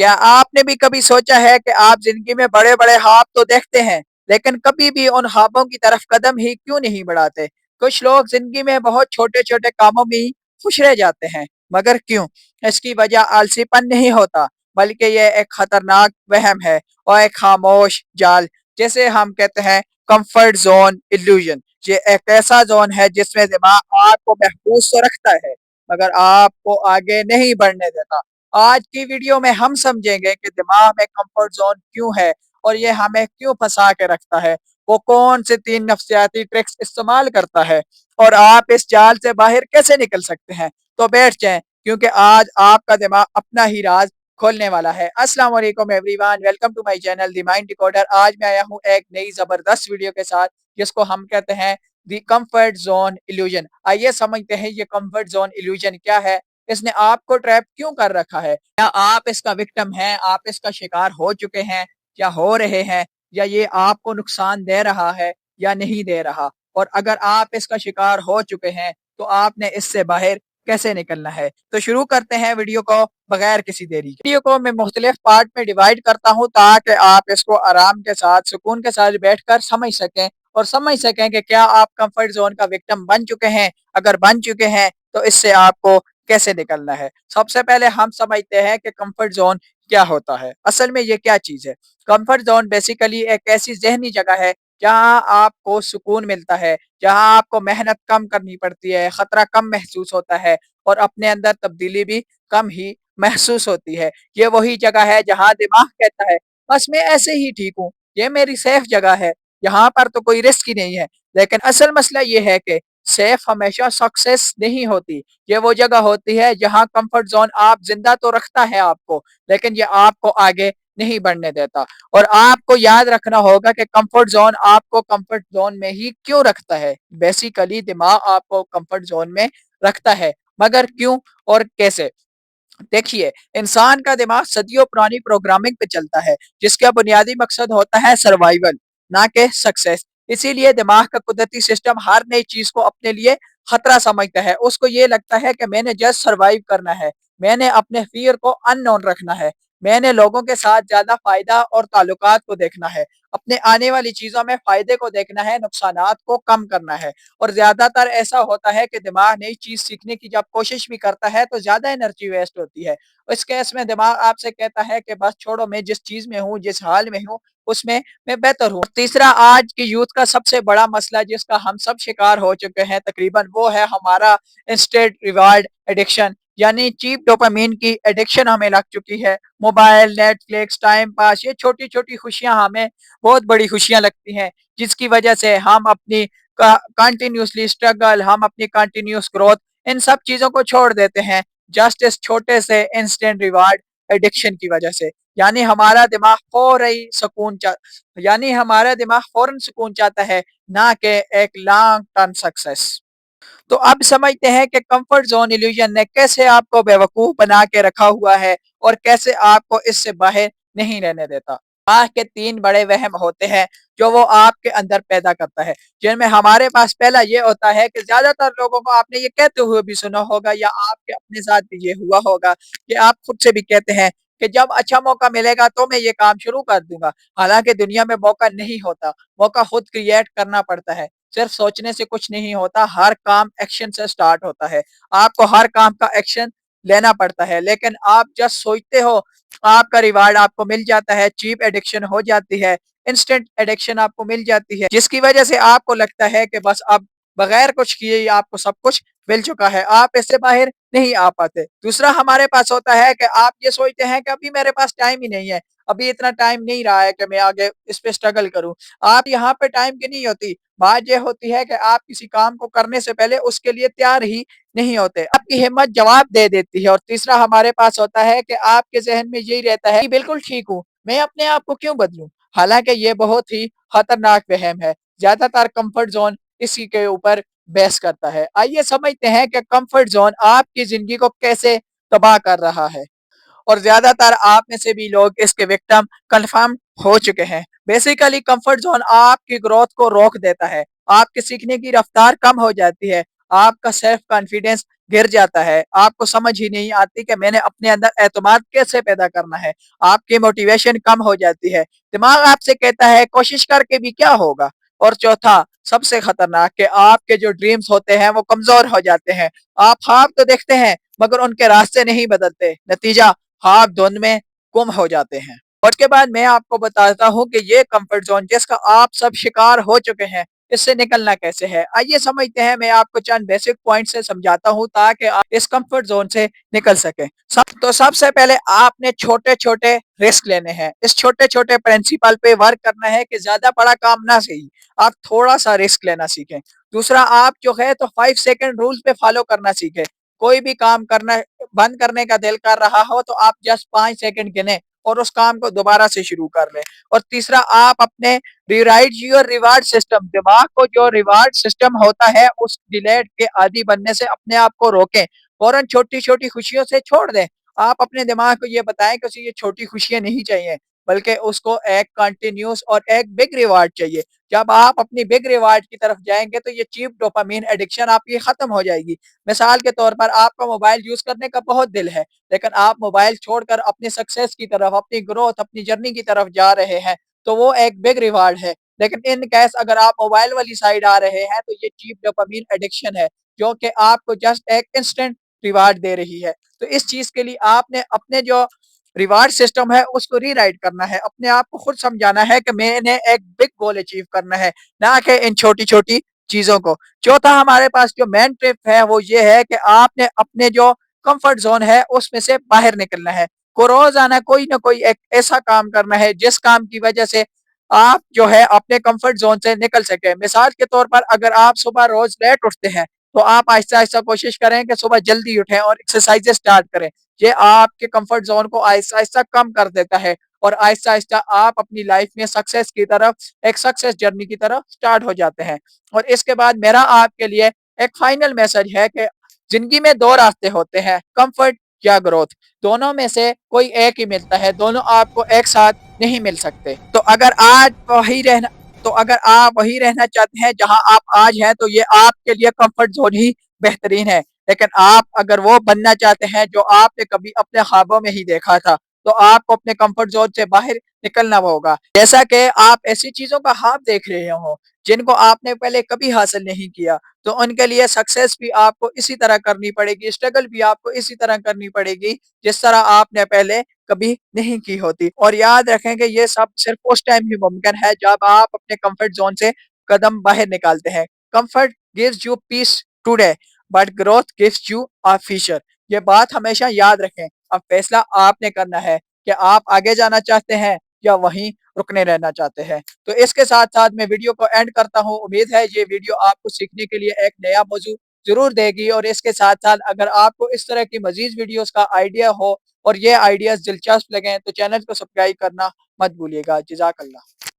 क्या आपने भी कभी सोचा है कि आप जिंदगी में बड़े बड़े ख्वाब तो देखते हैं, लेकिन कभी भी उन ख्वाबों की तरफ कदम ही क्यों नहीं बढ़ाते? कुछ लोग जिंदगी में बहुत छोटे छोटे कामों में ही खुश रह जाते हैं, मगर क्यों? इसकी वजह आलसीपन नहीं होता, बल्कि ये एक खतरनाक वहम है और एक खामोश जाल, जैसे हम कहते हैं कंफर्ट जोन इल्यूजन। ये एक ऐसा जोन है जिसमें दिमाग आपको महफूज तो रखता है, मगर आपको आगे नहीं बढ़ने देता। आज की वीडियो में हम समझेंगे कि दिमाग में कंफर्ट जोन क्यों है और ये हमें क्यों फंसा के रखता है। वो कौन से 3 नफ्सियाती ट्रिक्स इस्तेमाल करता है और आप इस जाल से बाहर कैसे निकल सकते हैं। तो बैठ जाएं, क्योंकि आज आपका दिमाग अपना ही राज खोलने वाला है। अस्सलाम वालेकुम everyone, welcome to my channel the Mind Decoder. आज मैं आया हूँ एक नई जबरदस्त वीडियो के साथ, जिसको हम कहते हैं द कंफर्ट जोन इल्यूजन। आइए समझते हैं ये कंफर्ट जोन इल्यूजन क्या है, इसने आपको ट्रैप क्यों कर रखा है। क्या आप इसका विक्टिम हैं, आप इसका शिकार हो चुके हैं या हो रहे हैं, या ये आपको नुकसान दे रहा है या नहीं दे रहा। और अगर आप इसका शिकार हो चुके हैं तो आपने इससे बाहर कैसे निकलना है। तो शुरू करते हैं वीडियो को बगैर किसी देरी के। वीडियो को मैं मुख्तलिफ पार्ट में डिवाइड करता हूँ ताकि आप इसको आराम के साथ सुकून के साथ बैठकर समझ सकें और समझ सकें कि क्या आप कंफर्ट जोन का विक्टिम बन चुके हैं। अगर बन चुके हैं तो इससे आपको कैसे निकलना है। सबसे पहले हम समझते हैं कि कंफर्ट जोन क्या होता है, असल में ये क्या चीज है। कंफर्ट जोन बेसिकली एक ऐसी जहनी जगह है जहां आपको सुकून मिलता है, जहां आपको मेहनत कम करनी पड़ती है, खतरा कम महसूस होता है और अपने अंदर तब्दीली भी कम ही महसूस होती है। ये वही जगह है जहां दिमाग कहता है बस मैं ऐसे ही ठीक हूँ, ये मेरी सेफ जगह है, यहाँ पर तो कोई रिस्क ही नहीं है। लेकिन असल मसला ये है कि सेफ हमेशा सक्सेस नहीं होती। ये वो जगह होती है जहां कंफर्ट जोन आप जिंदा तो रखता है आपको, लेकिन ये आपको आगे नहीं बढ़ने देता। और आपको याद रखना होगा कि कंफर्ट जोन आपको कंफर्ट जोन में ही क्यों रखता है। बेसिकली दिमाग आपको कंफर्ट जोन में रखता है, मगर क्यों और कैसे। देखिए, इंसान का दिमाग सदियों पुरानी प्रोग्रामिंग पे चलता है, जिसका बुनियादी मकसद होता है सर्वाइवल, ना कि सक्सेस। इसीलिए दिमाग का कुदरती सिस्टम हर नई चीज को अपने लिए खतरा समझता है। उसको ये लगता है कि मैंने जस्ट सर्वाइव करना है, मैंने अपने फियर को अननोन रखना है, मैंने लोगों के साथ ज्यादा फायदा और ताल्लुकात को देखना है, अपने आने वाली चीजों में फायदे को देखना है, नुकसानात को कम करना है। और ज्यादातर ऐसा होता है कि दिमाग नई चीज सीखने की जब कोशिश भी करता है तो ज्यादा एनर्जी वेस्ट होती है। इस केस में दिमाग आपसे कहता है कि बस छोड़ो, मैं जिस चीज में हूँ, जिस हाल में हूँ, उसमें मैं बेहतर हूँ। तीसरा, आज की यूथ का सबसे बड़ा मसला जिसका हम सब शिकार हो चुके हैं तकरीबन, वो है हमारा इंस्टेंट रिवार्ड एडिक्शन, यानी चीप डोपामीन की एडिक्शन हमें लग चुकी है। मोबाइल, नेटफ्लिक्स, टाइम पास, ये छोटी छोटी खुशियां हमें बहुत बड़ी खुशियां लगती हैं, जिसकी वजह से हम अपनी कंटिन्यूसली स्ट्रगल, हम अपनी कंटिन्यूस ग्रोथ, इन सब चीजों को छोड़ देते हैं जस्ट इस छोटे से इंस्टेंट रिवार्ड एडिक्शन की वजह से। यानी हमारा दिमाग फौरन सुकून चाहता है, ना कि एक लॉन्ग टर्म सक्सेस। तो अब समझते हैं कि कंफर्ट जोन इल्यूजन ने कैसे आपको बेवकूफ बना के रखा हुआ है और कैसे आपको इससे बाहर नहीं रहने देता। आह के 3 बड़े वहम होते हैं जो वो आपके अंदर पैदा करता है, जिनमें हमारे पास पहला ये होता है कि ज्यादातर लोगों को आपने ये कहते हुए भी सुना होगा या आपके अपने साथ भी ये हुआ होगा कि आप खुद से भी कहते हैं कि जब अच्छा मौका मिलेगा तो मैं ये काम शुरू कर दूंगा। हालांकि दुनिया में मौका नहीं होता, मौका खुद क्रिएट करना पड़ता है। सिर्फ सोचने से कुछ नहीं होता, हर काम एक्शन से स्टार्ट होता है। आपको हर काम का एक्शन लेना पड़ता है, लेकिन आप जब सोचते हो आपका रिवार्ड आपको मिल जाता है, चीप एडिक्शन हो जाती है, इंस्टेंट एडिक्शन आपको मिल जाती है, जिसकी वजह से आपको लगता है कि बस अब बगैर कुछ किए ही आपको सब कुछ मिल चुका है, आप इससे बाहर नहीं आ पाते। दूसरा हमारे पास होता है कि आप ये सोचते हैं कि अभी मेरे पास टाइम ही नहीं है, अभी इतना टाइम नहीं रहा है कि मैं आगे इस पे स्ट्रगल करूं। आप यहाँ पे टाइम की नहीं होती, बात यह होती है कि आप किसी काम को करने से पहले उसके लिए तैयार ही नहीं होते, आपकी हिम्मत जवाब दे देती है। और तीसरा हमारे पास होता है कि आपके जहन में यही रहता है कि बिल्कुल ठीक हूँ, मैं अपने आप को क्यों बदलूं। हालांकि ये बहुत ही खतरनाक वहम है। ज्यादातर कंफर्ट जोन इसी के ऊपर बहस करता है। आइए समझते हैं कि कंफर्ट जोन आपकी जिंदगी को कैसे तबाह कर रहा है, और ज्यादातर आप में से भी लोग इसके विक्टिम कंफर्म हो चुके हैं। बेसिकली कंफर्ट जोन आपकी ग्रोथ को रोक देता है, आपके सीखने की रफ्तार कम हो जाती है, आपका सेल्फ कॉन्फिडेंस گر جاتا ہے، آپ کو سمجھ ہی نہیں آتی کہ میں نے اپنے اندر اعتماد کیسے پیدا کرنا ہے، آپ کی موٹیویشن کم ہو جاتی ہے، دماغ آپ سے کہتا ہے کوشش کر کے بھی کیا ہوگا۔ اور چوتھا، سب سے خطرناک، کہ آپ کے جو ڈریمز ہوتے ہیں وہ کمزور ہو جاتے ہیں۔ آپ خواب تو دیکھتے ہیں مگر ان کے راستے نہیں بدلتے، نتیجہ خواب دھند میں گم ہو جاتے ہیں۔ اور اس کے بعد میں آپ کو بتاتا ہوں کہ یہ کمفرٹ زون جس کا آپ سب شکار ہو چکے ہیں، اس سے نکلنا کیسے ہے۔ آئیے سمجھتے ہیں، میں آپ کو چند بیسک پوائنٹ سے سمجھاتا ہوں تاکہ آپ اس کمفرٹ زون سے نکل سکیں۔ سب سے پہلے آپ نے چھوٹے چھوٹے رسک لینے ہیں، اس چھوٹے چھوٹے پرنسپل پہ ورک کرنا ہے کہ زیادہ بڑا کام نہ صحیح، آپ تھوڑا سا رسک لینا سیکھیں۔ دوسرا، آپ جو ہے تو 5 سیکنڈ رول پہ فالو کرنا سیکھیں۔ کوئی بھی کام کرنا بند کرنے کا دل کر رہا ہو تو آپ جسٹ 5 سیکنڈ گنے اور اس کام کو دوبارہ سے شروع کر لیں۔ اور تیسرا، آپ اپنے ریرائٹ یور ریوارڈ سسٹم، دماغ کو جو ریوارڈ سسٹم ہوتا ہے اس ڈیلیٹ کے عادی بننے سے اپنے آپ کو روکیں، فوراً چھوٹی چھوٹی خوشیوں سے چھوڑ دیں۔ آپ اپنے دماغ کو یہ بتائیں کہ اسے یہ چھوٹی خوشیاں نہیں چاہیے، بلکہ اس کو ایک کنٹینیوس اور ایک بگ ریوارڈ چاہیے۔ جب آپ اپنی بگ ریوارڈ کی طرف جائیں گے تو یہ چیپ ڈوپامین ایڈکشن آپ کی ختم ہو جائے گی۔ مثال کے طور پر، آپ کا موبائل یوز کرنے کا بہت دل ہے، لیکن آپ موبائل چھوڑ کر اپنی سکسیس کی طرف، اپنی گروتھ، اپنی جرنی کی طرف جا رہے ہیں تو وہ ایک بگ ریوارڈ ہے۔ لیکن ان کیس اگر آپ موبائل والی سائڈ آ رہے ہیں تو یہ چیپ ڈوپامین ایڈکشن ہے، جو کہ آپ کو جسٹ ایک انسٹنٹ ریوارڈ دے رہی ہے۔ تو اس چیز کے لیے آپ نے اپنے جو ریوارڈ سسٹم ہے اس کو ری رائٹ کرنا ہے، اپنے آپ کو خود سمجھانا ہے کہ میں نے ایک بگ گول اچیو کرنا ہے، نہ کہ ان چھوٹی چھوٹی چیزوں کو۔ چوتھا، ہمارے پاس جو مین ٹرپ ہے وہ یہ ہے کہ آپ نے اپنے جو کمفرٹ زون ہے اس میں سے باہر نکلنا ہے۔ کو روزانہ کوئی نہ کوئی ایک ایسا کام کرنا ہے جس کام کی وجہ سے آپ جو ہے اپنے کمفرٹ زون سے نکل سکے۔ مثال کے طور پر، اگر آپ صبح روز لیٹ اٹھتے ہیں تو آپ آہستہ آہستہ کوشش کریں کہ صبح جلدی اٹھیں اور ایکسرسائز اسٹارٹ کریں۔ یہ آپ کے کمفرٹ زون کو آہستہ آہستہ کم کر دیتا ہے اور آہستہ آہستہ آپ اپنی لائف میں سکسیس کی طرف، ایک سکسیس جرنی کی طرف سٹارٹ ہو جاتے ہیں۔ اور اس کے بعد میرا آپ کے لیے ایک فائنل میسج ہے کہ زندگی میں دو راستے ہوتے ہیں، کمفرٹ یا گروتھ۔ دونوں میں سے کوئی ایک ہی ملتا ہے، دونوں آپ کو ایک ساتھ نہیں مل سکتے۔ تو اگر آپ وہی رہنا چاہتے ہیں جہاں آپ آج ہیں تو یہ آپ کے لیے کمفرٹ زون ہی بہترین ہے۔ لیکن آپ اگر وہ بننا چاہتے ہیں جو آپ نے کبھی اپنے خوابوں میں ہی دیکھا تھا تو آپ کو اپنے کمفرٹ زون سے باہر نکلنا ہوگا۔ جیسا کہ آپ ایسی چیزوں کا خواب دیکھ رہے ہوں جن کو آپ نے پہلے کبھی حاصل نہیں کیا، تو ان کے لیے سکسیس بھی آپ کو اسی طرح کرنی پڑے گی، اسٹرگل بھی آپ کو اسی طرح کرنی پڑے گی جس طرح آپ نے پہلے کبھی نہیں کی ہوتی۔ اور یاد رکھیں کہ یہ سب صرف اس ٹائم ہی ممکن ہے جب آپ اپنے کمفرٹ زون سے قدم باہر نکالتے ہیں۔ Comfort gives you peace today but growth gives you a future۔ یہ بات ہمیشہ یاد رکھیں۔ اب فیصلہ آپ نے کرنا ہے کہ آپ آگے جانا چاہتے ہیں یا وہیں رکنے رہنا چاہتے ہیں۔ تو اس کے ساتھ ساتھ میں ویڈیو کو اینڈ کرتا ہوں۔ امید ہے یہ ویڈیو آپ کو سیکھنے کے لیے ایک نیا موضوع ضرور دے گی، اور اس کے ساتھ ساتھ اگر آپ کو اس طرح کی مزید ویڈیوز کا آئیڈیا ہو اور یہ آئیڈیاز دلچسپ لگیں تو چینل کو سبسکرائب کرنا مت بھولیے گا۔ جزاک اللہ۔